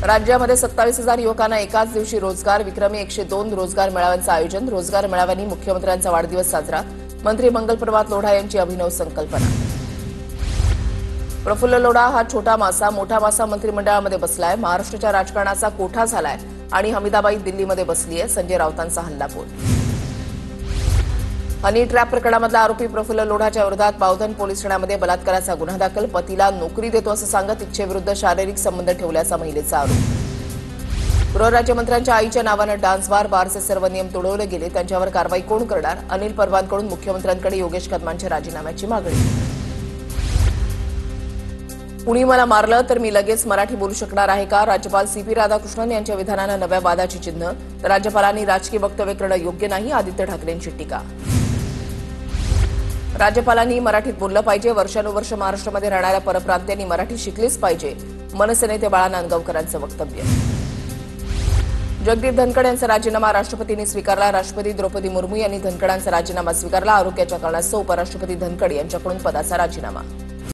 राज्यामध्ये 27,000 युवकांना एकाच दिवशी रोजगार. विक्रमी 102 रोजगार मेळाव्यांचं आयोजन. रोजगार मेळाव्यांनी मुख्यमंत्र्यांचा वाढदिवस साजरा. मंत्री मंगल प्रभात लोढा यांची अभिनव संकल्पना. प्रफुल्ल लोढा हा छोटा मासा मोठा मासा मंत्रिमंडळामध्ये बसलाय. महाराष्ट्राच्या राजकारणाचा कोठा झालाय आणि हमीदाबाई दिल्लीमध्ये बसलीय. संजय राऊतांचा हल्लाबोल. हनी ट्रॅप प्रकरणामधला आरोपी प्रफुल्ल लोढाच्या विरोधात बावधन पोलीस ठाण्यामध्ये बलात्काराचा गुन्हा दाखल. पतीला नोकरी देतो असं सांगत इच्छेविरुद्ध शारीरिक संबंध ठेवल्याचा महिलेचा आरोप. गृहराज्यमंत्र्यांच्या आईच्या नावानं डान्स बारचे सर्व नियम तोडवले गेले. त्यांच्यावर कारवाई कोण करणार? अनिल परबांकडून मुख्यमंत्र्यांकडे योगेश कदमांच्या राजीनाम्याची मागणी. कुणी मला मारलं तर मी लगेच मराठी बोलू शकणार आहे का? राज्यपाल सीपी राधाकृष्णन यांच्या विधानानं नव्या वादाची चिन्ह. तर राज्यपालांनी राजकीय वक्तव्य करणं योग्य नाही. आदित्य ठाकरेंची टीका. राज्यपालांनी मराठीत बोललं पाहिजे. वर्षानुवर्ष महाराष्ट्रामध्ये राहणाऱ्या परप्रांतीयांनी मराठी शिकलीच पाहिजे. मनसे नेते बाळा नांदगावकरांचं वक्तव्य. जगदीप धनखड यांचा राजीनामा राष्ट्रपतींनी स्वीकारला. राष्ट्रपती द्रौपदी मुर्मू यांनी धनखडांचा राजीनामा स्वीकारला. आरोग्याच्या कारणास्तव उपराष्ट्रपती धनखड यांच्याकडून पदाचा राजीनामा.